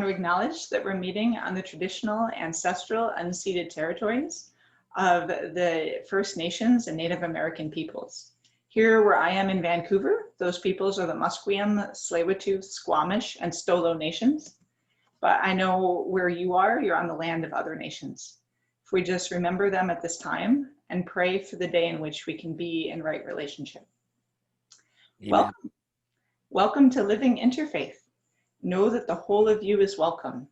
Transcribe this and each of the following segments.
to acknowledge that we're meeting on the traditional, ancestral, unceded territories of the First Nations and Native American peoples. Here where I am in Vancouver, those peoples are the Musqueam, Tsleil-Waututh, Squamish, and Stolo nations. But I know where you are, you're on the land of other nations. If we just remember them at this time and pray for the day in which we can be in right relationship. Amen. Welcome to Living Interfaith. Know that the whole of you is welcome.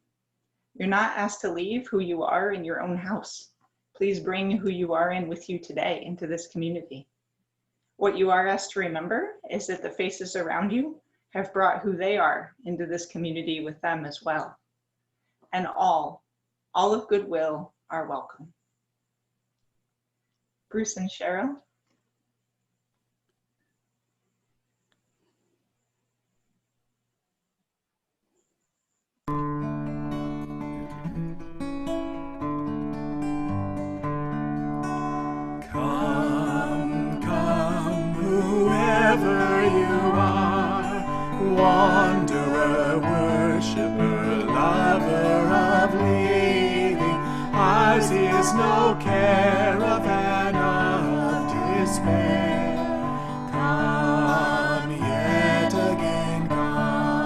You're not asked to leave who you are in your own house. Please bring who you are in with you today into this community. What you are asked to remember is that the faces around you have brought who they are into this community with them as well. And all of goodwill are welcome. Bruce and Cheryl. Wanderer, worshiper, lover of living, ours is no caravan of despair. Come yet again, come,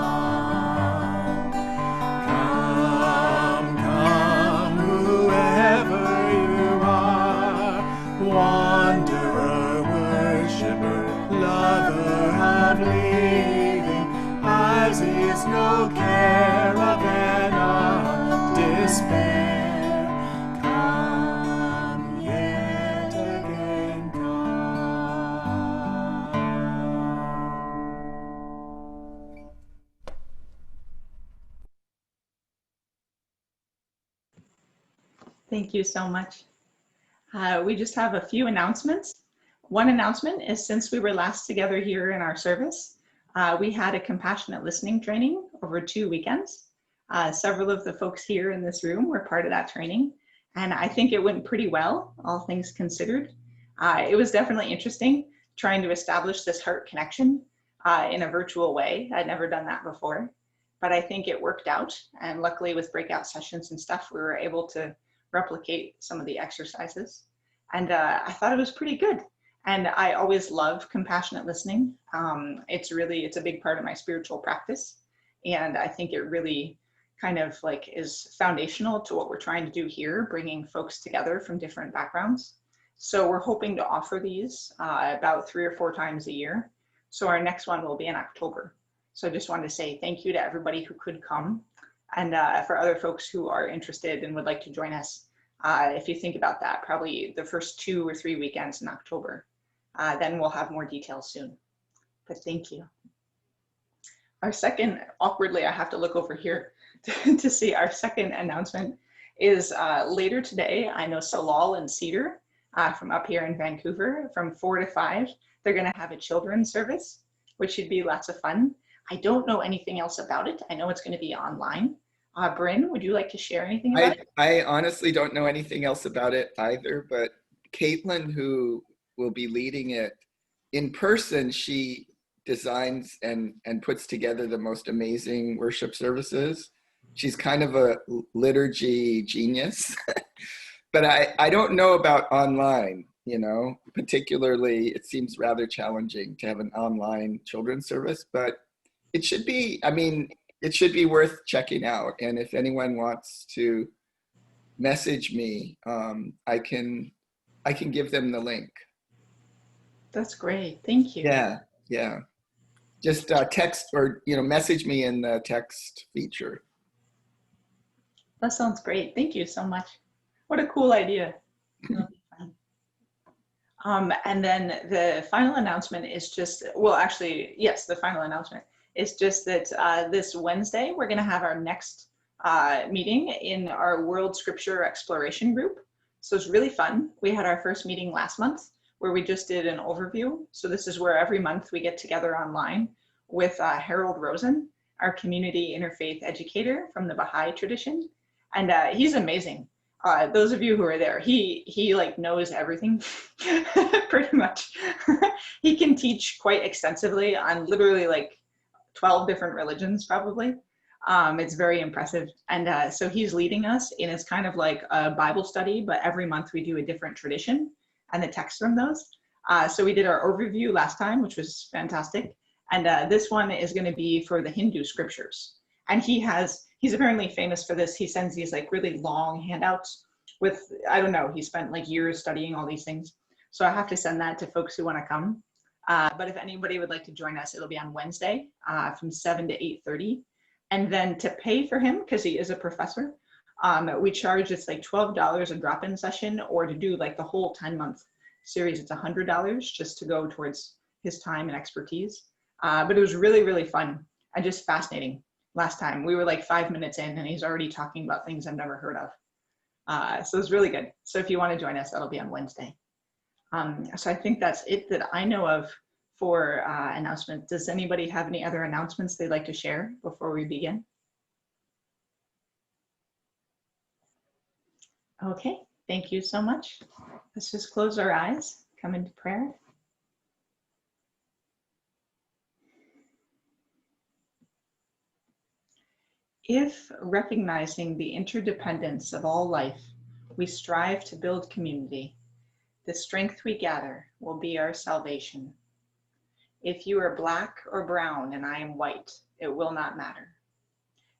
whoever you are, wanderer, worshiper, lover of living, ours is no caravan of despair. Come yet again, come. Thank you so much. We just have a few announcements. One announcement is since we were last together here in our service, we had a compassionate listening training over 2 weekends. Several of the folks here in this room were part of that training, and I think it went pretty well, all things considered. It was definitely interesting trying to establish this heart connection in a virtual way. I'd never done that before, but I think it worked out, and luckily with breakout sessions and stuff, we were able to replicate some of the exercises, and I thought it was pretty good. And I always love compassionate listening. It's a big part of my spiritual practice. And I think it really kind of like is foundational to what we're trying to do here, bringing folks together from different backgrounds. So we're hoping to offer these about 3 or 4 times a year. So our next one will be in October. So I just wanted to say thank you to everybody who could come. And for other folks who are interested and would like to join us, if you think about that, probably the first 2 or 3 weekends in October. Then we'll have more details soon. But thank you. Our second, awkwardly, I have to look over here to see our second announcement is later today. I know Salal and Cedar from up here in Vancouver from 4 to 5, they're going to have a children's service, which should be lots of fun. I don't know anything else about it. I know it's going to be online. Bryn, would you like to share anything about it? I honestly don't know anything else about it either, but Caitlin, who will be leading it in person, she designs and puts together the most amazing worship services. She's kind of a liturgy genius, but I don't know about online, particularly it seems rather challenging to have an online children's service, but it should be, it should be worth checking out. And if anyone wants to message me, I can give them the link. That's great. Thank you. Yeah. Just text or, message me in the text feature. That sounds great. Thank you so much. What a cool idea. And then the final announcement is just, well, actually, yes, the final announcement is just that this Wednesday, we're going to have our next meeting in our World Scripture Exploration group. So it's really fun. We had our first meeting last month, where we just did an overview. So this is where every month we get together online with Harold Rosen, our community interfaith educator from the Baha'i tradition. And he's amazing. Those of you who are there, he like knows everything pretty much. He can teach quite extensively on literally like 12 different religions probably. It's very impressive. And so he's leading us in, it's kind of like a Bible study, but every month we do a different tradition and the text from those. So we did our overview last time, which was fantastic. And this one is going to be for the Hindu scriptures. And he's apparently famous for this. He sends these like really long handouts with, I don't know, he spent like years studying all these things. So I have to send that to folks who want to come. But if anybody would like to join us, it'll be on Wednesday from 7 to 8:30. And then to pay for him, because he is a professor, we charge, it's like $12 a drop-in session, or to do like the whole 10-month series, it's $100 just to go towards his time and expertise. But it was really, really fun and just fascinating. Last time we were like 5 minutes in and he's already talking about things I've never heard of. So it's really good. So if you want to join us, that'll be on Wednesday. So I think that's it that I know of for announcements. Does anybody have any other announcements they'd like to share before we begin? Okay, thank you so much. Let's just close our eyes, come into prayer. If, recognizing the interdependence of all life, we strive to build community, the strength we gather will be our salvation. If you are black or brown and I am white, it will not matter.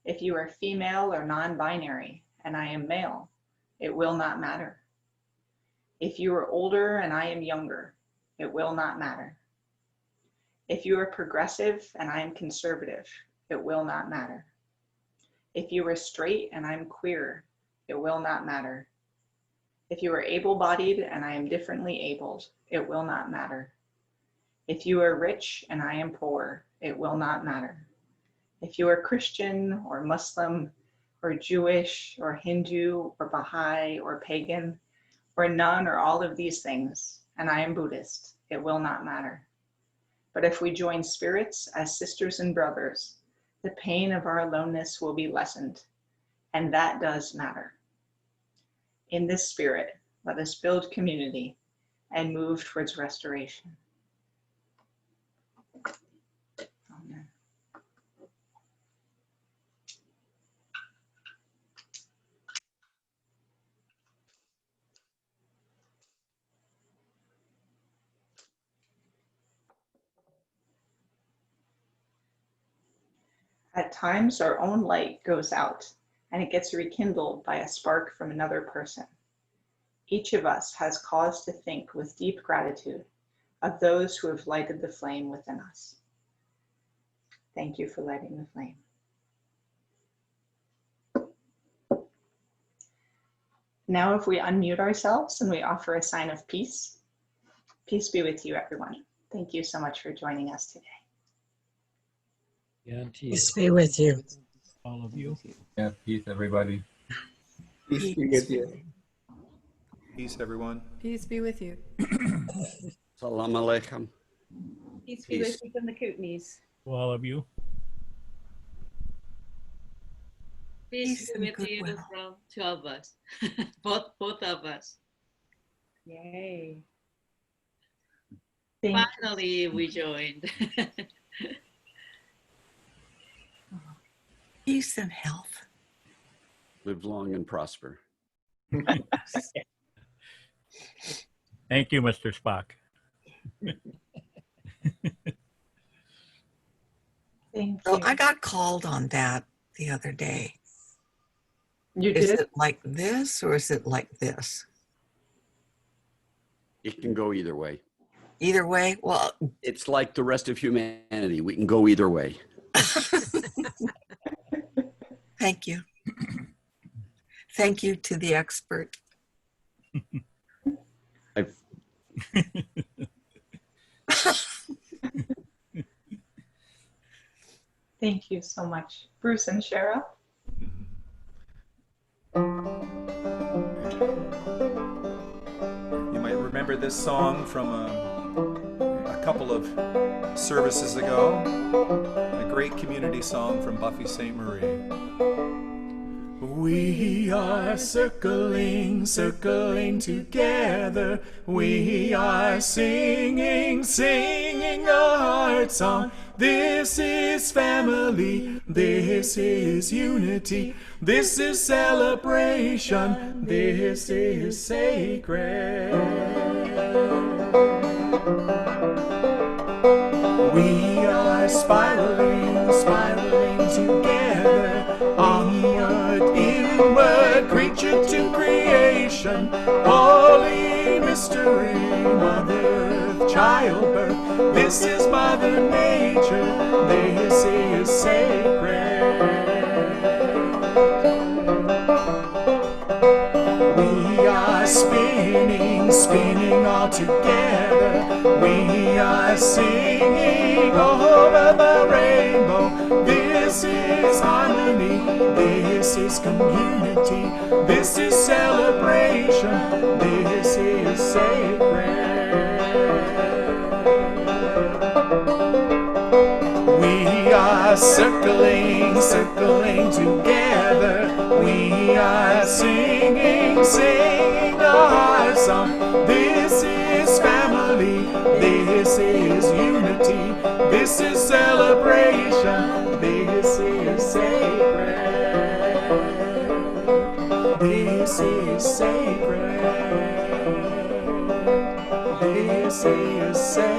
If you are female or non-binary and I am male, it will not matter. If you are older and I am younger, it will not matter. If you are progressive and I am conservative, it will not matter. If you are straight and I'm queer, it will not matter. If you are able-bodied and I am differently abled, it will not matter. If you are rich and I am poor, it will not matter. If you are Christian or Muslim or Jewish or Hindu or Baha'i or pagan or none or all of these things, and I am Buddhist, it will not matter. But if we join spirits as sisters and brothers, the pain of our aloneness will be lessened, and that does matter. In this spirit, let us build community and move towards restoration. Amen. At times, our own light goes out and it gets rekindled by a spark from another person. Each of us has cause to think with deep gratitude of those who have lighted the flame within us. Thank you for lighting the flame. Now, if we unmute ourselves and we offer a sign of peace, peace be with you, everyone. Thank you so much for joining us today. Yeah, Peace be with you. all of you. Yeah, peace, everybody. Peace be with you. Peace, everyone. Peace be with you. Salam alaikum. Peace be with you from the Kootenays. To all of you. Peace be with you from two of us, both of us. Yay. Finally, we joined. Peace and health. Live long and prosper. Thank you, Mr. Spock. Thank So you. I got called on that the other day. You Is did? it like this or is it like this? It can go either way. Either way? Well, It's like the rest of humanity. We can go either way. thank you. Thank you to the expert. I've, Thank you so much. Bruce and Shara. You might remember this song from a couple of services ago. A great community song from Buffy St. Marie. We are circling, circling together. We are singing, singing a heart song. This is family. This is unity. This is celebration. This is sacred. We are spiraling, spiraling together. Onward, inward, creature to creation. Holy mystery, mother of childbirth. This is Mother Nature. This is sacred. We are spinning, spinning all together. We are singing over the rainbow. This is harmony. This is community. This is celebration. This is sacred. We are circling, circling together. We are singing, singing our song. This is family. This is unity. This is celebration. This is sacred. This is sacred. This is sacred.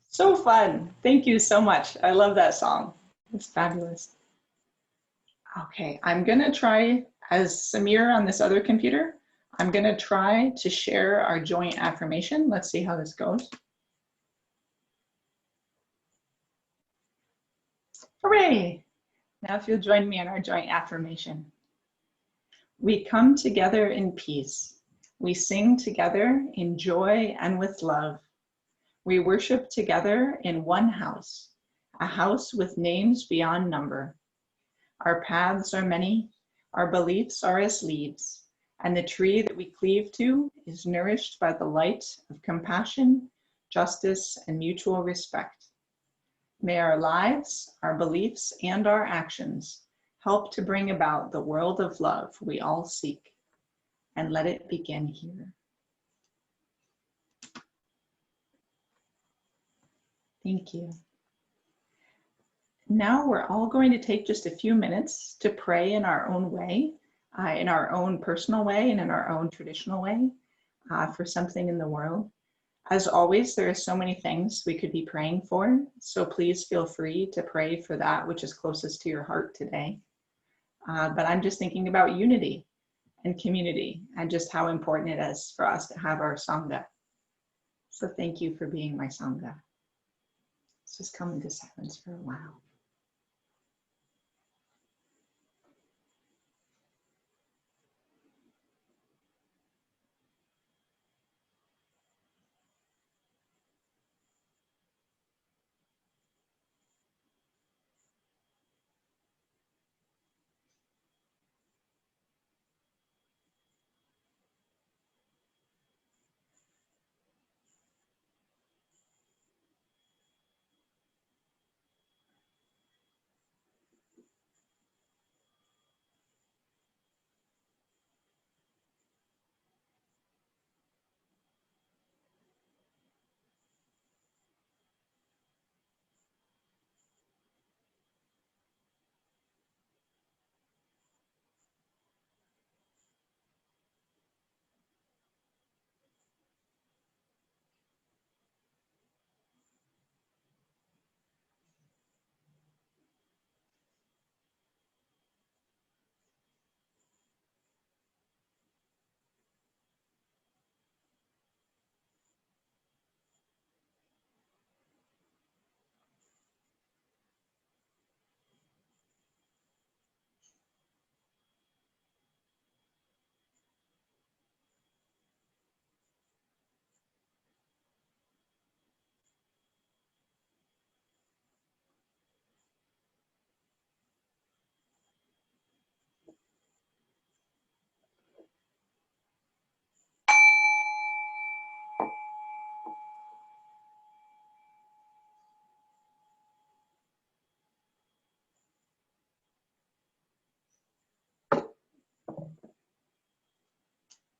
So fun. Thank you so much. I love that song. It's fabulous. Okay, I'm gonna try, as Samir on this other computer, I'm gonna try to share our joint affirmation. Let's see how this goes. Hooray! Now if you'll join me in our joint affirmation. We come together in peace. We sing together in joy and with love. We worship together in one house, a house with names beyond number. Our paths are many, our beliefs are as leaves, and the tree that we cleave to is nourished by the light of compassion, justice, and mutual respect. May our lives, our beliefs, and our actions help to bring about the world of love we all seek, and let it begin here. Thank you. Now we're all going to take just a few minutes to pray in our own way, in our own personal way and in our own traditional way for something in the world. As always, there are so many things we could be praying for, so please feel free to pray for that which is closest to your heart today. But I'm just thinking about unity and community and just how important it is for us to have our Sangha. So thank you for being my Sangha. Let's just come into silence for a while.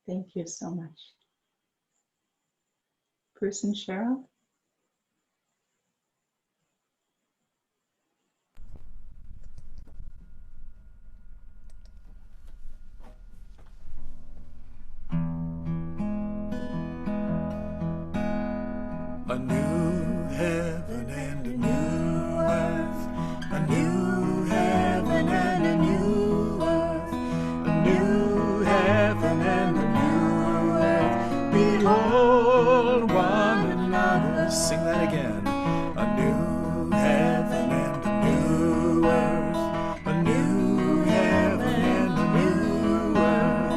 Thank you so much. Bruce and Cheryl? A new heaven and a new earth, a new heaven and a new earth, a new heaven and a new earth. Behold one another. Sing that again. A new heaven and a new earth, a new heaven and a new earth,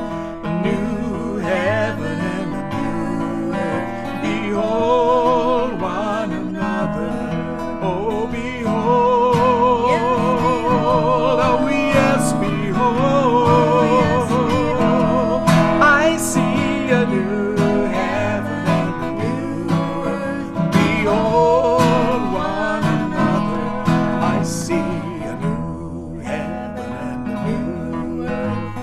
a new heaven and a new earth. Behold one another. Oh, behold. Oh, yes, behold. I see a new heaven and a new earth. Behold one another. I see a new heaven and a new earth.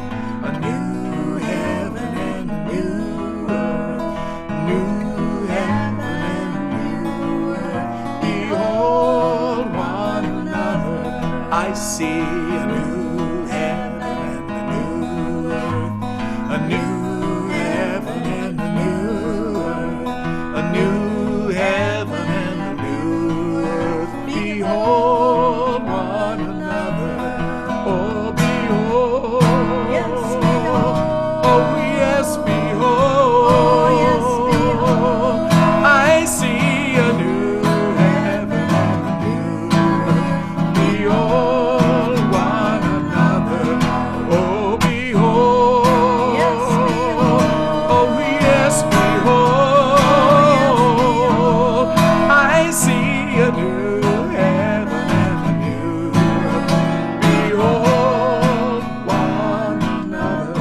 A new heaven and a new earth. A new heaven and a new earth. Behold one another. I see a new heaven and a new earth. A new heaven and a new earth. A new heaven and a new earth. Behold one another. Oh, behold. Yes, behold. Oh, yes, behold. Oh, yes, behold. I see a new heaven and a new earth. Behold one another. Oh, behold. Yes, behold. Oh, yes, behold. I see a new heaven and a new earth. Behold one another.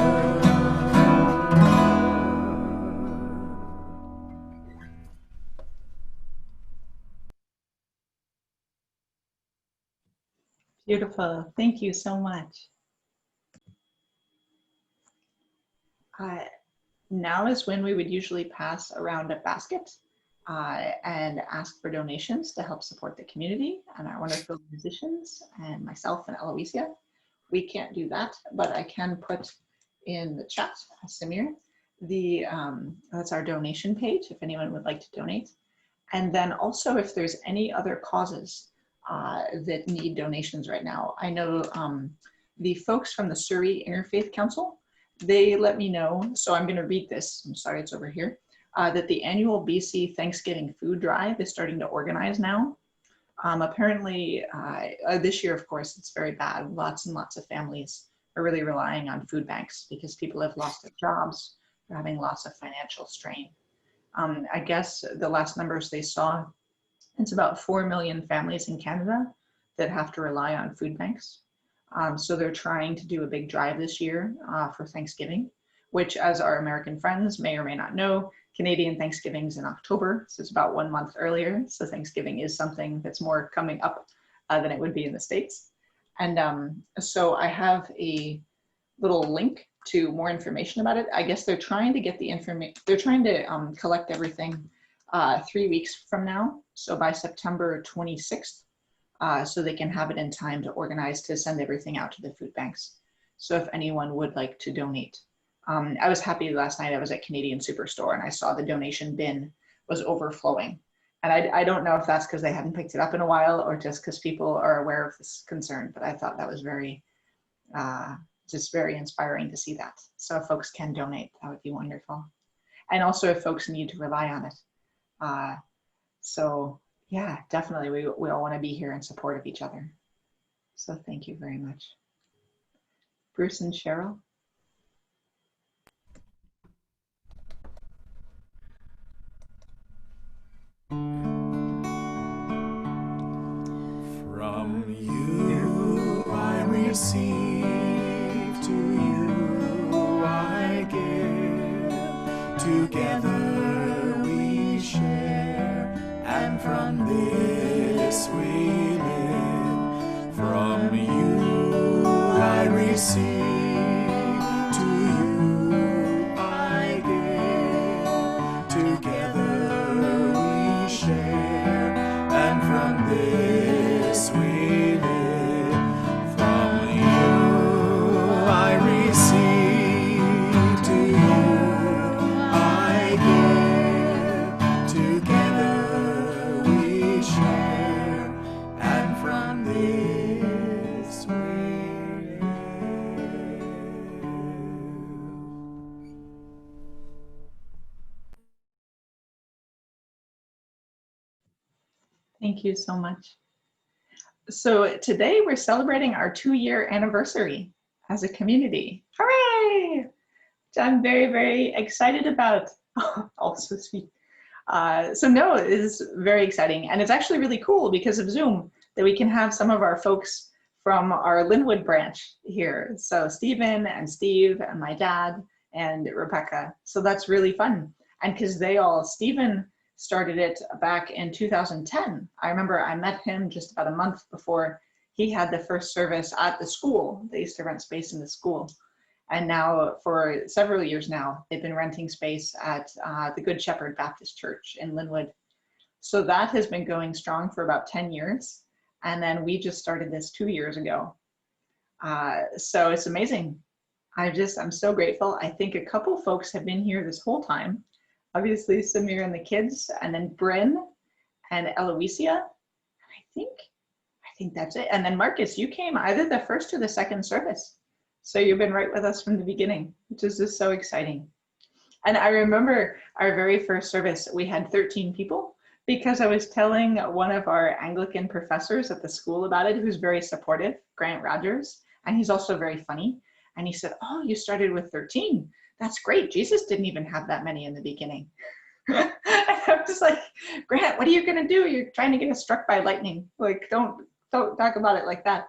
Beautiful. Thank you so much. Now is when we would usually pass around a basket and ask for donations to help support the community and our wonderful musicians and myself and Eloisia. We can't do that, but I can put in the chat, Samir, that's our donation page if anyone would like to donate. And then also if there's any other causes that need donations right now. I know the folks from the Surrey Interfaith Council, they let me know, so I'm going to read this, I'm sorry it's over here, that the annual BC Thanksgiving food drive is starting to organize now. Apparently this year, of course, it's very bad. Lots and lots of families are really relying on food banks because people have lost their jobs, they're having lots of financial strain. I guess the last numbers they saw, it's about 4 million families in Canada that have to rely on food banks. So they're trying to do a big drive this year for Thanksgiving, which, as our American friends may or may not know, Canadian Thanksgiving's in October, so it's about 1 month earlier. So Thanksgiving is something that's more coming up than it would be in the States. And so I have a little link to more information about it. I guess they're trying to get the information, they're trying to collect everything 3 weeks from now, so by September 26th, so they can have it in time to organize to send everything out to the food banks. So if anyone would like to donate. I was happy last night, I was at Canadian Superstore and I saw the donation bin was overflowing. And I don't know if that's because they hadn't picked it up in a while or just because people are aware of this concern, but I thought that was very, just very inspiring to see that. So if folks can donate, that would be wonderful. And also if folks need to rely on it. So yeah, definitely we all want to be here in support of each other. So thank you very much. Bruce and Cheryl. From you I receive, to you I give. Together we share, and from this we live. From you I receive, to you I Thank you so much. So today we're celebrating our 2-year anniversary as a community. Hooray! Which I'm very, very excited about. Oh, so sweet. So no, it is very exciting. And it's actually really cool because of Zoom that we can have some of our folks from our Linwood branch here. So Stephen and Steve and my dad and Rebecca. So that's really fun. And because Stephen started it back in 2010. I remember I met him just about a month before he had the first service at the school. They used to rent space in the school. And now for several years now, they've been renting space at the Good Shepherd Baptist Church in Linwood. So that has been going strong for about 10 years. And then we just started this 2 years ago. So it's amazing. I'm so grateful. I think a couple folks have been here this whole time. Obviously Samir and the kids, and then Bryn and Eloisia. I think that's it. And then Marcus, you came either the first or the second service. So you've been right with us from the beginning, which is just so exciting. And I remember our very first service, we had 13 people because I was telling one of our Anglican professors at the school about it, who's very supportive, Grant Rogers, and he's also very funny. And he said, oh, you started with 13. That's great. Jesus didn't even have that many in the beginning. I'm just like, Grant, what are you going to do? You're trying to get us struck by lightning. Like, don't talk about it like that.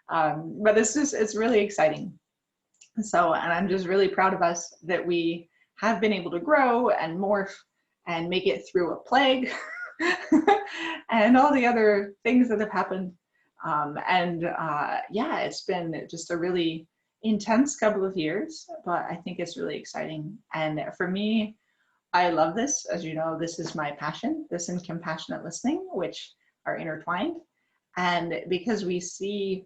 But it's really exciting. So, and I'm just really proud of us that we have been able to grow and morph and make it through a plague and all the other things that have happened. Yeah, it's been just a really intense couple of years, but I think it's really exciting. And for me, I love this. As you know, this is my passion, this and compassionate listening, which are intertwined. And because we see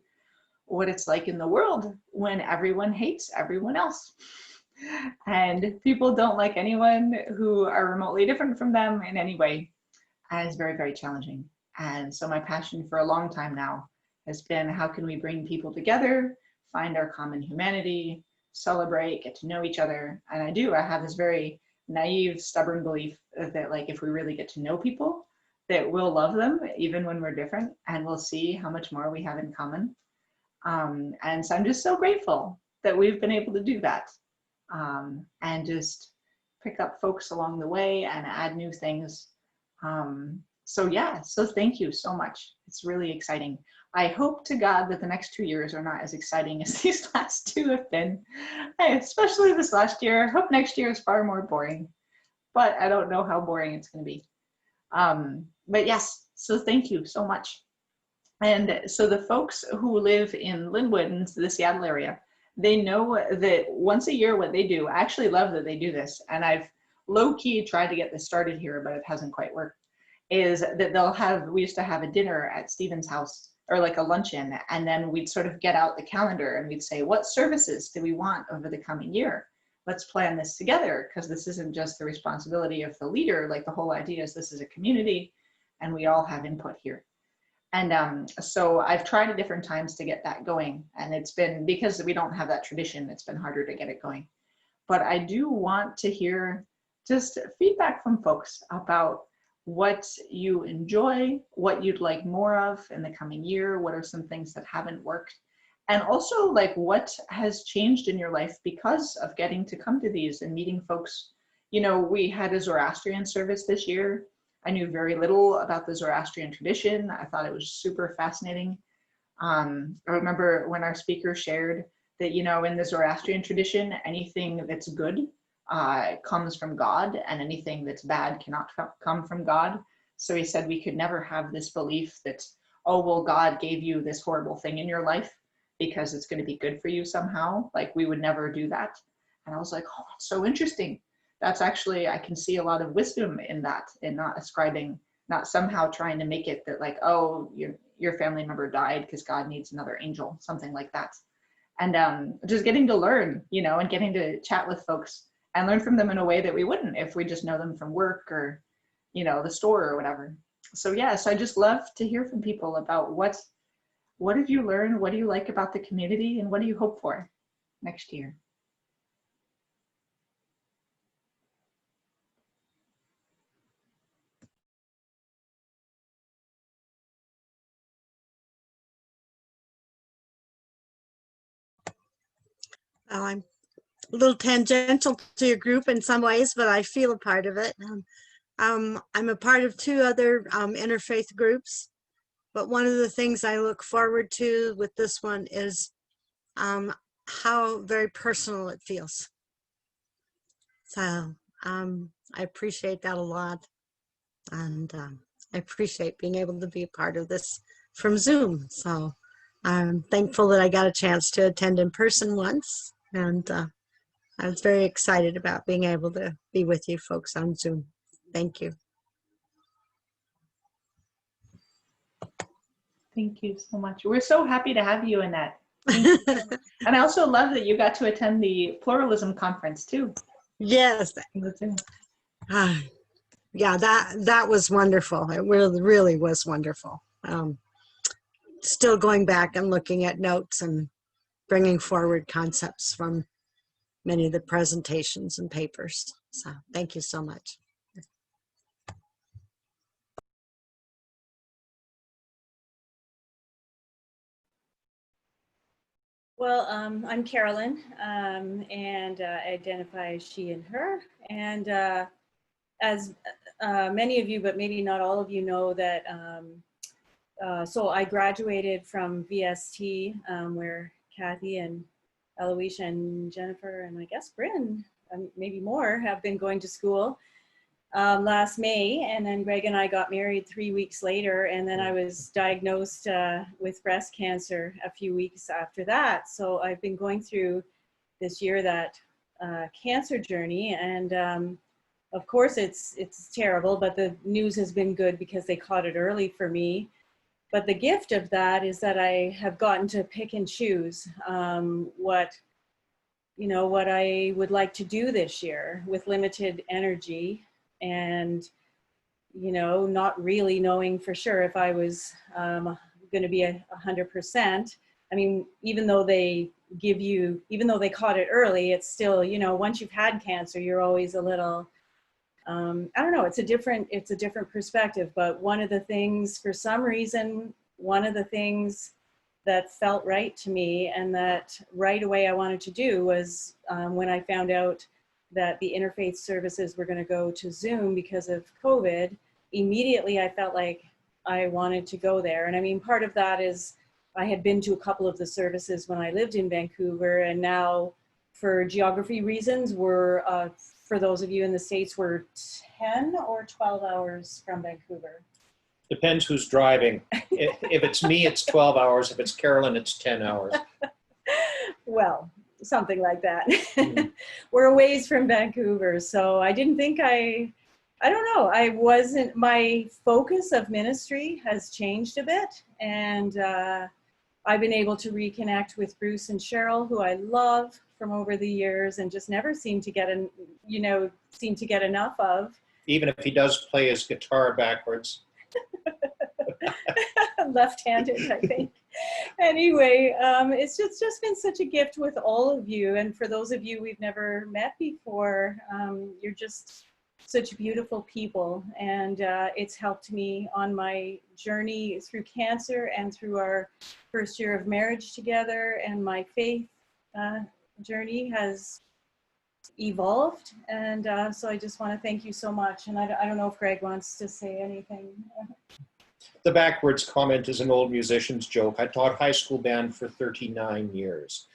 what it's like in the world when everyone hates everyone else. And people don't like anyone who are remotely different from them in any way. And it's very, very challenging. And so my passion for a long time now has been, how can we bring people together, find our common humanity, celebrate, get to know each other. And I have this very naive, stubborn belief that like, if we really get to know people, that we'll love them even when we're different, and we'll see how much more we have in common. And so I'm just so grateful that we've been able to do that, and just pick up folks along the way and add new things. So yeah, so thank you so much. It's really exciting. I hope to God that the next 2 years are not as exciting as these last 2 have been, especially this last year. I hope next year is far more boring, but I don't know how boring it's going to be. But yes, so thank you so much. And so the folks who live in Linwood and the Seattle area, they know that once a year what they do, I actually love that they do this, and I've low-key tried to get this started here, but it hasn't quite worked, is that we used to have a dinner at Stephen's house, or like a luncheon, and then we'd sort of get out the calendar and we'd say, what services do we want over the coming year? Let's plan this together, because this isn't just the responsibility of the leader. Like, the whole idea is this is a community and we all have input here. And so I've tried at different times to get that going, and it's been, because we don't have that tradition, it's been harder to get it going. But I do want to hear just feedback from folks about what you enjoy, what you'd like more of in the coming year, what are some things that haven't worked, and also like what has changed in your life because of getting to come to these and meeting folks. You know, we had a Zoroastrian service this year. I knew very little about the Zoroastrian tradition. I thought it was super fascinating. I remember when our speaker shared that, you know, in the Zoroastrian tradition, anything that's good comes from God, and anything that's bad cannot come from God. So he said we could never have this belief that, oh, well, God gave you this horrible thing in your life because it's going to be good for you somehow. Like, we would never do that. And I was like, oh, that's so interesting. That's actually, I can see a lot of wisdom in that, in not ascribing, not somehow trying to make it that like, oh, your family member died because God needs another angel, something like that. And just getting to learn, you know, and getting to chat with folks and learn from them in a way that we wouldn't if we just know them from work or, you know, the store or whatever. So yeah, so I just love to hear from people about what have you learned, what do you like about the community, and what do you hope for next year? I'm a little tangential to your group in some ways, but I feel a part of it. I'm a part of two other interfaith groups, but one of the things I look forward to with this one is how very personal it feels. So I appreciate that a lot, and I appreciate being able to be a part of this from Zoom. So I'm thankful that I got a chance to attend in person once, and I was very excited about being able to be with you folks on Zoom. Thank you. Thank you so much. We're so happy to have you, Annette. Thank you so much. And I also love that you got to attend the pluralism conference too. Yes. Yeah, that was wonderful. It really was wonderful. Still going back and looking at notes and bringing forward concepts from many of the presentations and papers. So thank you so much. Well, I'm Carolyn, and identify as she and her. And as many of you, but maybe not all of you know that, so I graduated from VST, where Kathy and Eloise and Jennifer and I guess Bryn, maybe more, have been going to school last May. And then Greg and I got married 3 weeks later, and then I was diagnosed with breast cancer a few weeks after that. So I've been going through this year that cancer journey, and of course it's terrible, but the news has been good because they caught it early for me. But the gift of that is that I have gotten to pick and choose what I would like to do this year with limited energy, and not really knowing for sure if I was going to be 100%. I mean, even though they caught it early, it's still, once you've had cancer, you're always a little, I don't know, it's a different perspective. But one of the things, for some reason, that felt right to me and that right away I wanted to do was when I found out that the interfaith services were going to go to Zoom because of COVID, immediately I felt like I wanted to go there. And I mean, part of that is I had been to a couple of the services when I lived in Vancouver, and now for geography reasons, we're, for those of you in the States, we're 10 or 12 hours from Vancouver. Depends who's driving. If it's me, it's 12 hours. If it's Carolyn, it's 10 hours. Well, something like that. Mm. We're a ways from Vancouver. So I didn't think I don't know. My focus of ministry has changed a bit. And I've been able to reconnect with Bruce and Cheryl, who I love from over the years and just never seem to get enough of. Even if he does play his guitar backwards. Left-handed, I think. Anyway, it's just been such a gift with all of you. And for those of you we've never met before, you're just such beautiful people. And it's helped me on my journey through cancer and through our first year of marriage together. And my faith journey has evolved. And so I just want to thank you so much. And I don't know if Greg wants to say anything. The backwards comment is an old musician's joke. I taught high school band for 39 years.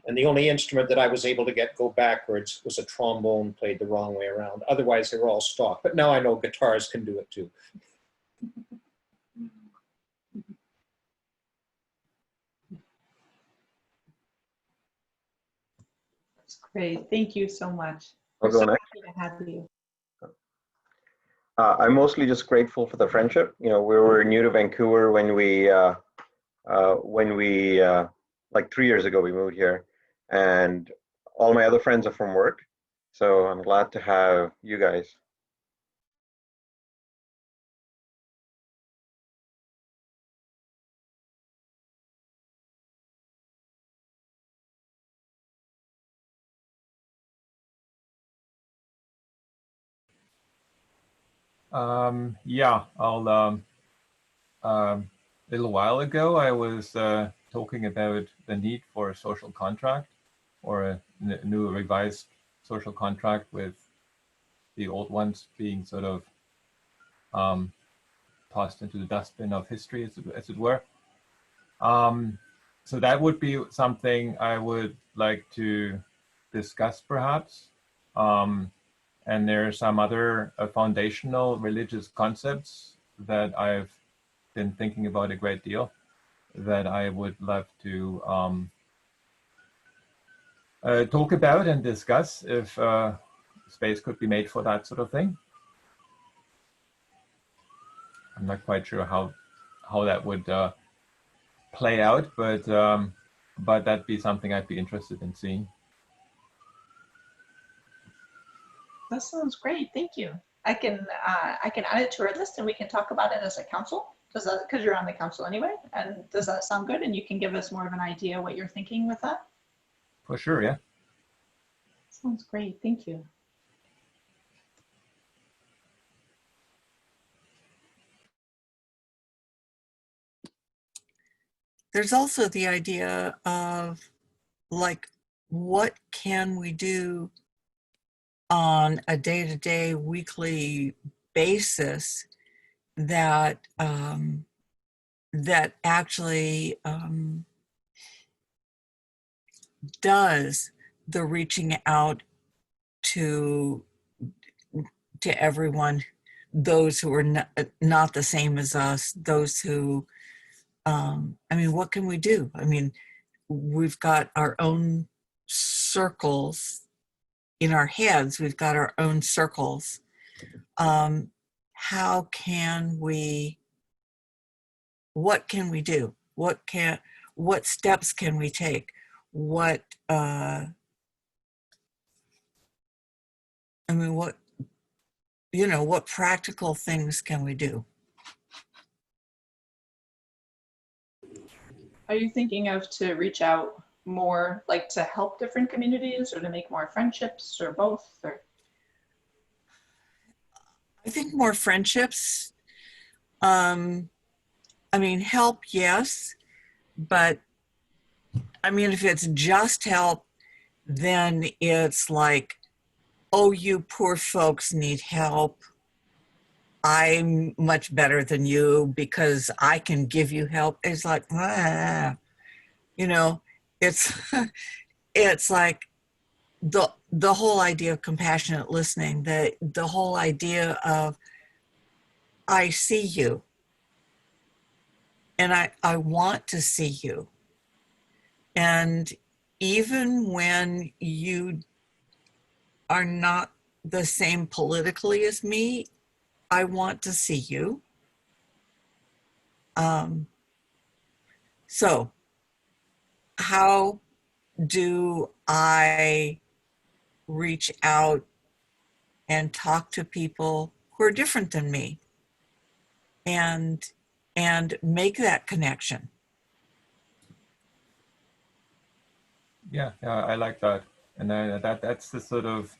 And the only instrument that I was able to go backwards was a trombone played the wrong way around. Otherwise, they were all stock. But now I know guitars can do it too. That's great. Thank you so much. I'll go next. Happy to have you. I'm mostly just grateful for the friendship. We were new to Vancouver when we like 3 years ago, we moved here, and all my other friends are from work. So I'm glad to have you guys. Yeah, a little while ago, I was talking about the need for a social contract or a new revised social contract, with the old ones being sort of tossed into the dustbin of history, as it were. So that would be something I would like to discuss, perhaps. And there are some other foundational religious concepts that I've been thinking about a great deal that I would love to talk about and discuss if space could be made for that sort of thing. I'm not quite sure how that would play out, but that'd be something I'd be interested in seeing. That sounds great. Thank you. I can add it to our list and we can talk about it as a council. Does that, because you're on the council anyway, and does that sound good? And you can give us more of an idea what you're thinking with that? For sure, yeah. Sounds great. Thank you. There's also the idea of, like, what can we do on a day-to-day, weekly basis that that actually does the reaching out to everyone, those who are not the same as us, those who, I mean, what can we do? I mean, we've got our own circles in our heads, we've got our own circles. How can we, what can we do? What steps can we take? What, I mean, what, you know, what practical things can we do? Are you thinking of to reach out more, like to help different communities or to make more friendships or both? Or? I think more friendships. I mean, help, yes, but I mean, if it's just help, then it's like, oh, you poor folks need help. I'm much better than you because I can give you help. It's like, you know, it's it's like the whole idea of compassionate listening, the whole idea of I see you and I want to see you. And even when you are not the same politically as me, I want to see you. So how do I reach out and talk to people who are different than me and make that connection? Yeah, I like that. And that's the sort of,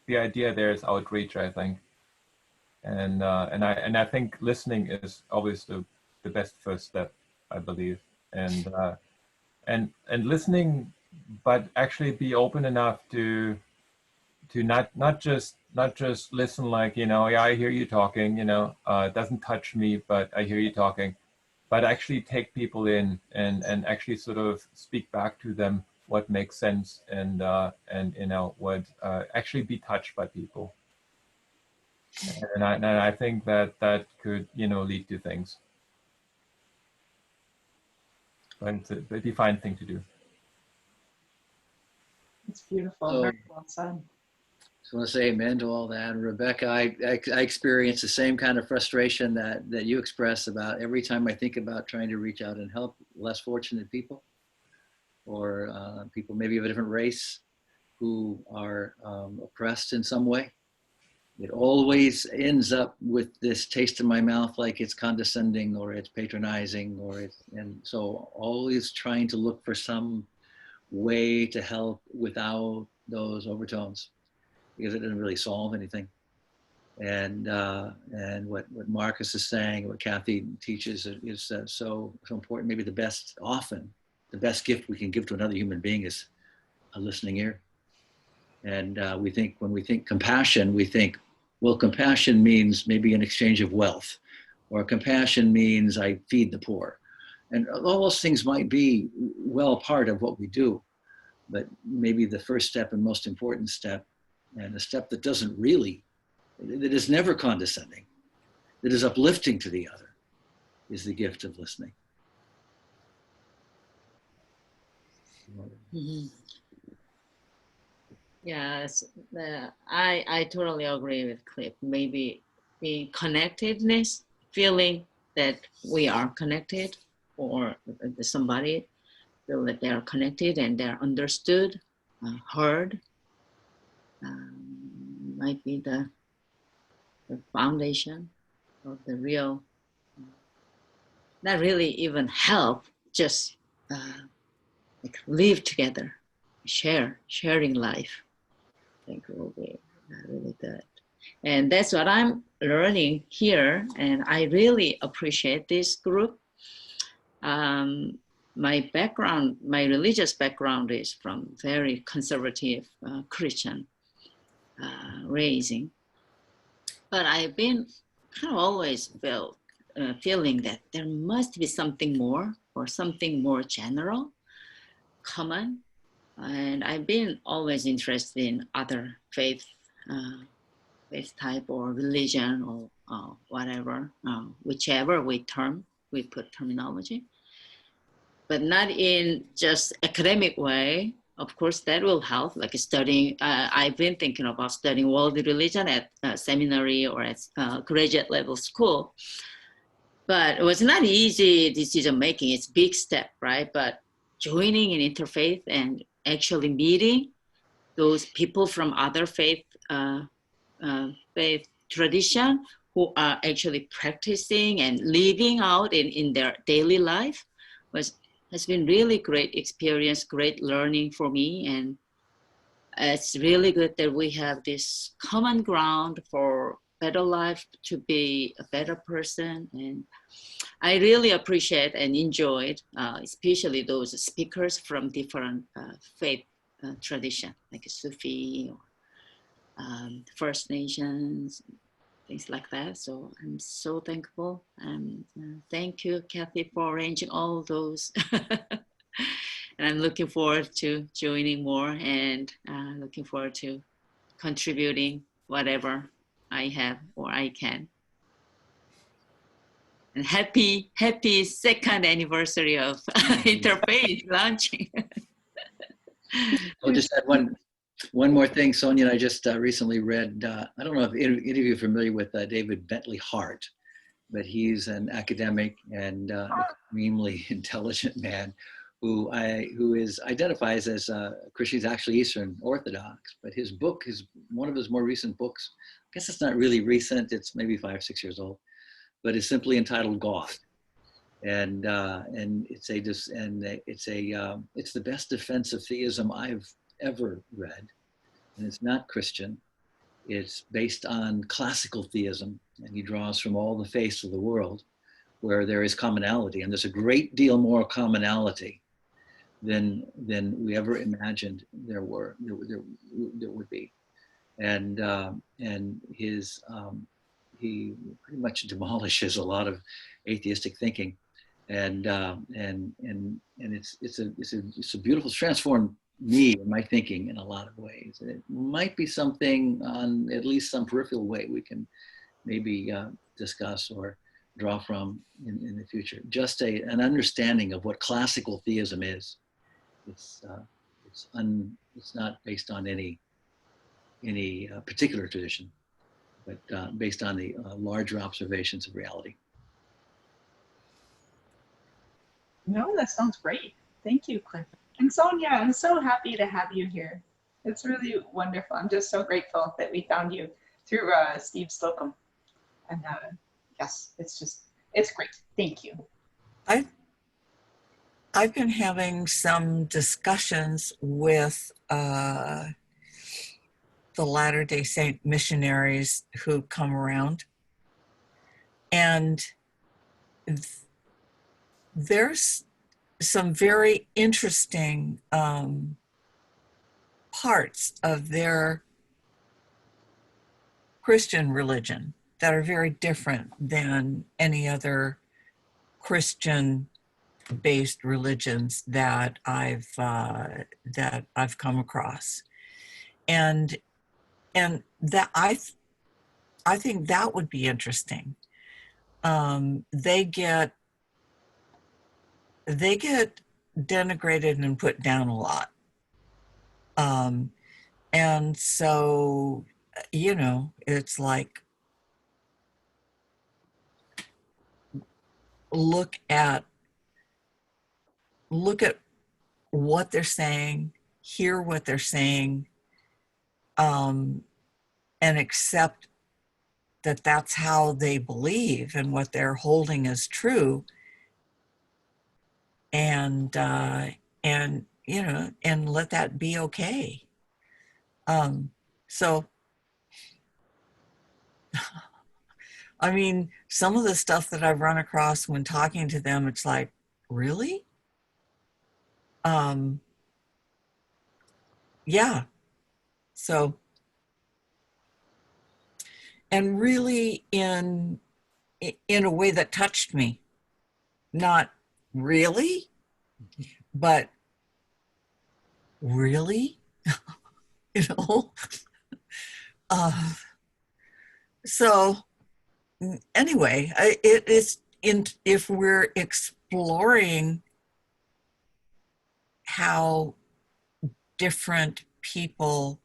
the idea there is outreach, I think. And I think listening is always the best first step, I believe. And listening, but actually be open enough to not just listen like, you know, yeah, I hear you talking, you know, it doesn't touch me, but I hear you talking, but actually take people in and actually sort of speak back to them what makes sense and you know, what actually be touched by people. And I think that could, you know, lead to things. But it's a defined thing to do. It's beautiful. So, very well said. Just want to say amen to all that. And Rebecca, I experience the same kind of frustration that you express about every time I think about trying to reach out and help less fortunate people or people maybe of a different race who are oppressed in some way. It always ends up with this taste in my mouth, like it's condescending or it's patronizing or it's, and so always trying to look for some way to help without those overtones, because it doesn't really solve anything. And what Marcus is saying, what Kathy teaches is so important. Maybe often the best gift we can give to another human being is a listening ear. And when we think compassion, we think, well, compassion means maybe an exchange of wealth, or compassion means I feed the poor. And all those things might be well part of what we do, but maybe the first step and most important step, and a step that that is never condescending, that is uplifting to the other, is the gift of listening. Mm-hmm. Yes, I totally agree with Cliff. Maybe the connectedness, feeling that we are connected, or somebody feel that they are connected and they're understood, heard, might be the foundation of the real, not really even help, just like live together, sharing life. I think will be really good. And that's what I'm learning here. And I really appreciate this group. My background, my religious background is from very conservative Christian raising. But I've been kind of always feeling that there must be something more, or something more general, common. And I've been always interested in other faith type or religion, or whatever, whichever we put terminology, but not in just academic way. Of course, that will help, like studying. I've been thinking about studying world religion at seminary or at graduate level school, but it was not easy decision making. It's a big step, right? But joining an interfaith and actually meeting those people from other faith tradition who are actually practicing and living out in their daily life has been really great experience, great learning for me. And it's really good that we have this common ground for better life, to be a better person. And I really appreciate and enjoyed, especially those speakers from different faith tradition, like Sufi or First Nations, things like that. So I'm so thankful. And thank you, Kathy, for arranging all those. And I'm looking forward to joining more, and looking forward to contributing whatever I have or I can. And happy second anniversary of Interfaith launching. I'll just add one more thing. Sonia and I just recently read, I don't know if any of you are familiar with David Bentley Hart, but he's an academic and extremely intelligent man who identifies as Christian. He's actually Eastern Orthodox, but his book is one of his more recent books. I guess it's not really recent, it's maybe 5 or 6 years old, but it's simply entitled God. And it's the best defense of theism I've ever read. And it's not Christian. It's based on classical theism, and he draws from all the faiths of the world where there is commonality, and there's a great deal more commonality than we ever imagined there would be. And he pretty much demolishes a lot of atheistic thinking, and it's a beautiful, transformed me and my thinking in a lot of ways. And it might be something on at least some peripheral way we can maybe discuss or draw from in the future. Just an understanding of what classical theism is. It's not based on any particular tradition, but based on the larger observations of reality. No, that sounds great. Thank you, Cliff. And Sonia, I'm so happy to have you here. It's really wonderful. I'm just so grateful that we found you through Steve Slocum. And yes, it's great. Thank you. I've been having some discussions with the Latter-day Saint missionaries who come around. And there's some very interesting parts of their Christian religion that are very different than any other Christian-based religions that I've come across, and that I think that would be interesting. They get denigrated and put down a lot, and so it's like, look at what they're saying, hear what they're saying, and accept that that's how they believe and what they're holding as true, and and let that be okay. So I mean, some of the stuff that I've run across when talking to them, it's like, really? Yeah. So, and really in a way that touched me, not really, but really, so anyway, if we're exploring how different people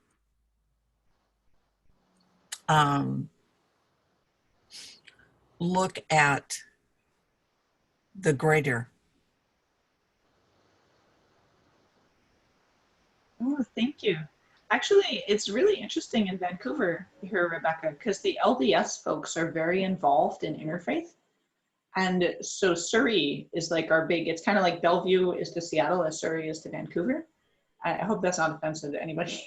look at the greater. Oh, thank you. Actually, it's really interesting in Vancouver here, Rebecca, because the LDS folks are very involved in interfaith. And so Surrey is like our big, it's kind of like Bellevue is to Seattle as Surrey is to Vancouver. I hope that's not offensive to anybody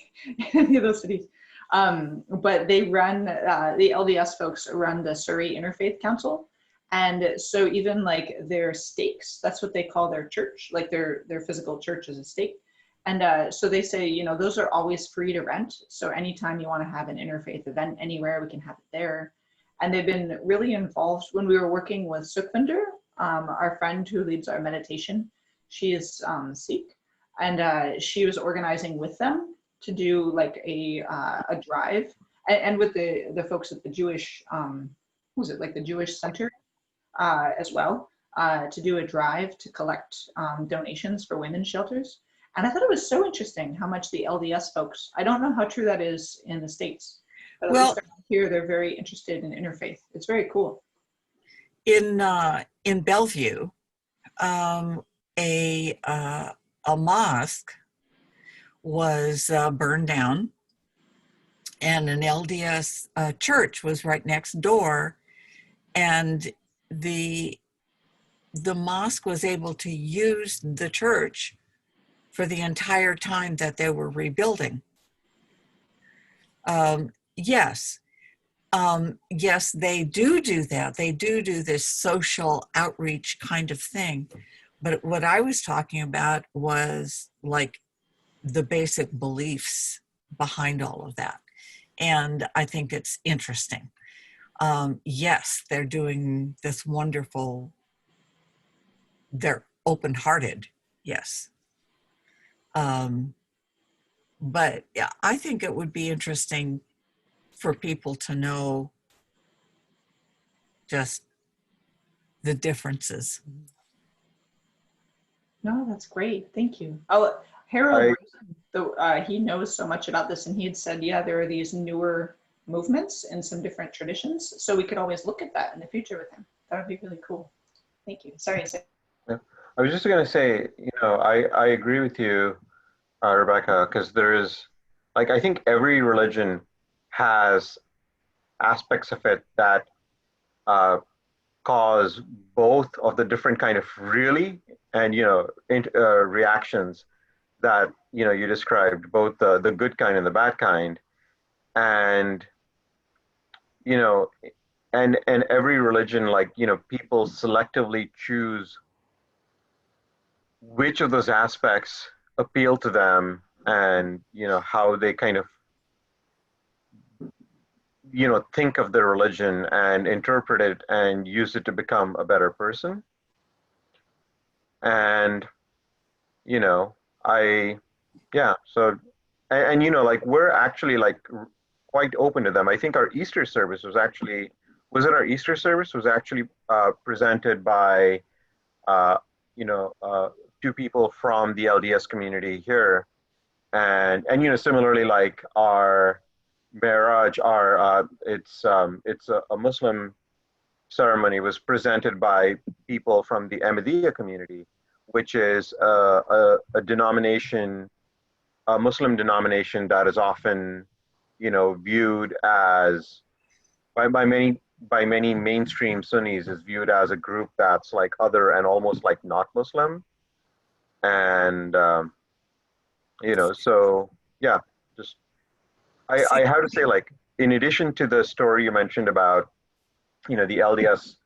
in any of those cities. But they run, the LDS folks run the Surrey Interfaith Council. And so even like their stakes, that's what they call their church, like their physical church is a stake. And so they say, those are always free to rent. So anytime you want to have an interfaith event anywhere, we can have it there. And they've been really involved when we were working with Sukhvinder, our friend who leads our meditation. She is Sikh, and she was organizing with them to do like a drive, and with the folks at the Jewish, was it like the Jewish Center as well, to do a drive to collect donations for women's shelters. And I thought it was so interesting how much the LDS folks, I don't know how true that is in the States, but at least here they're very interested in interfaith. It's very cool. In Bellevue, a mosque was burned down, and an LDS church was right next door, and the mosque was able to use the church for the entire time that they were rebuilding. Yes, they do that. They do this social outreach kind of thing. But what I was talking about was like the basic beliefs behind all of that. And I think it's interesting. Yes, they're doing this wonderful, they're open-hearted, yes. But yeah, I think it would be interesting for people to know just the differences. No, that's great. Thank you. Oh, Harold, he knows so much about this, and he had said, yeah, there are these newer movements in some different traditions. So we could always look at that in the future with him. That would be really cool. Thank you. Sorry. Yeah. I was just going to say, I agree with you, Rebecca, because there is, like, I think every religion has aspects of it that cause both of the different kind of really and reactions that you described, both the good kind and the bad kind. and and every religion, like people selectively choose which of those aspects appeal to them, and how they kind of think of their religion and interpret it and use it to become a better person. And I yeah, so like we're actually like quite open to them. I think our Easter service was actually presented by two people from the LDS community here, and similarly, like our Miraj, it's a Muslim ceremony, was presented by people from the Ahmadiyya community, which is a denomination, a Muslim denomination that is often viewed as by many mainstream Sunnis is viewed as a group that's like other and almost like not Muslim. And so yeah, just I have to say, like, in addition to the story you mentioned about the LDS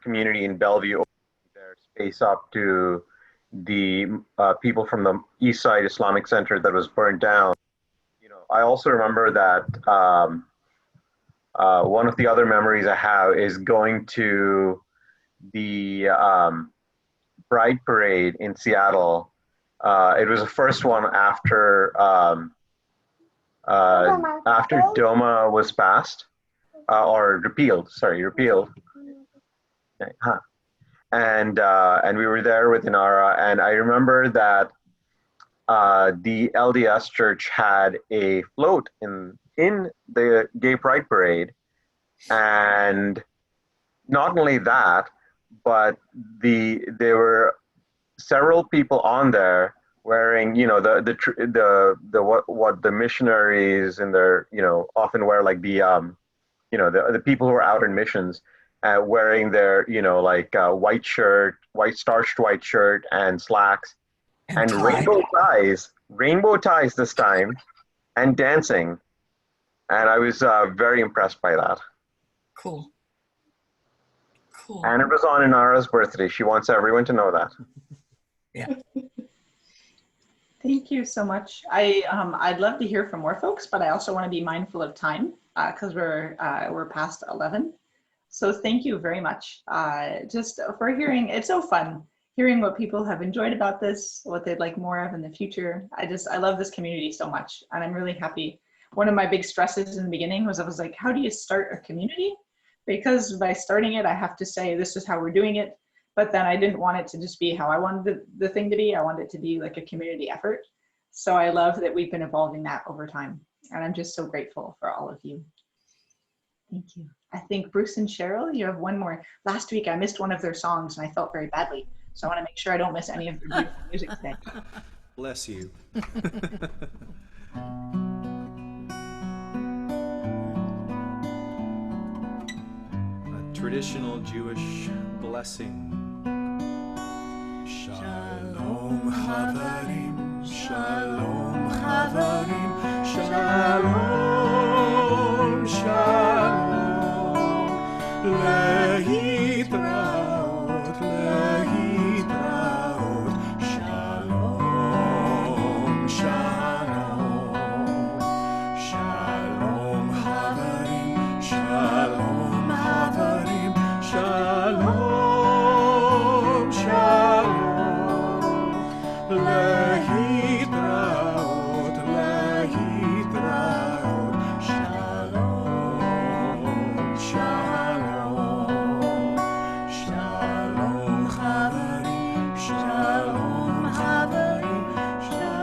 community in Bellevue opening their space up to the people from the East Side Islamic Center that was burned down, I also remember that one of the other memories I have is going to the Pride Parade in Seattle. It was the first one after DOMA was passed or repealed. Sorry, repealed. Okay, huh. And we were there with Inara, and I remember that the LDS Church had a float in the Gay Pride Parade, and not only that, but there were several people on there wearing, what the missionaries in their, often wear, like the people who are out in missions, wearing their, white shirt, starched white shirt and slacks, and rainbow ties this time, and dancing. And I was very impressed by that. Cool. And it was on Inara's birthday. She wants everyone to know that. Yeah. Thank you so much. I'd love to hear from more folks, but I also want to be mindful of time because we're past 11. So thank you very much just for hearing. It's so fun hearing what people have enjoyed about this, what they'd like more of in the future. I love this community so much, and I'm really happy. One of my big stresses in the beginning was I was like, how do you start a community? Because by starting it, I have to say, this is how we're doing it. But then I didn't want it to just be how I wanted the thing to be. I wanted it to be like a community effort. So I love that we've been evolving that over time. And I'm just so grateful for all of you. Thank you. I think Bruce and Cheryl, you have one more. Last week I missed one of their songs and I felt very badly. So I want to make sure I don't miss any of their beautiful music today. Bless you. Traditional Jewish blessing. Shalom Chavarim, Shalom Chavarim, Shalom, Shalom, Lehitraot, Lehitraot, Shalom, Shalom, Shalom Chavarim, Shalom Chavarim, Shalom, Shalom, Lehitraot, Lehitraot, Shalom, Shalom, Shalom Chavarim, Shalom Chavarim, Shalom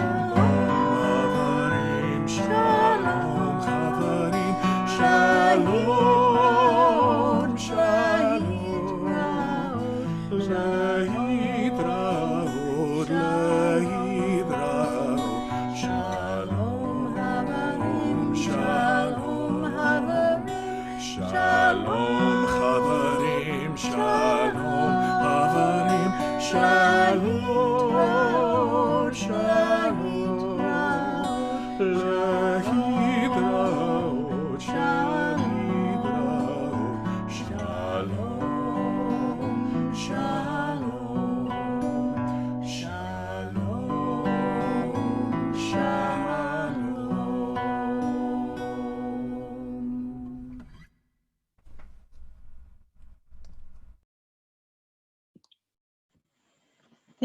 Chavarim, Shalom Chavarim, Shalom, Shalom, Lehitraot, Lehitraot, Shalom Chavarim, Shalom Chavarim, Shalom Chavarim, Shalom Chavarim, Shalom, Shalom, Lehitraot.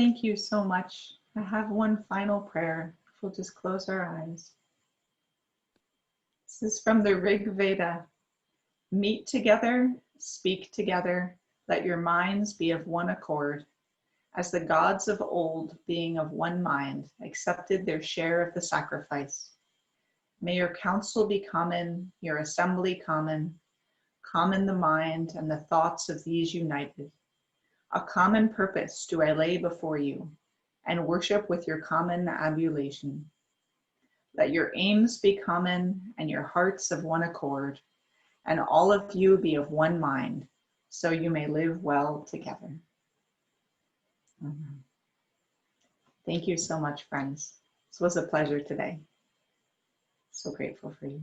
Thank you so much. I have one final prayer. We'll just close our eyes. This is from the Rig Veda. Meet together, speak together, let your minds be of one accord. As the gods of old, being of one mind, accepted their share of the sacrifice. May your counsel be common, your assembly common, common the mind and the thoughts of these united. A common purpose do I lay before you, and worship with your common abulation. Let your aims be common, and your hearts of one accord, and all of you be of one mind, so you may live well together. Amen. Thank you so much, friends. This was a pleasure today. So grateful for you.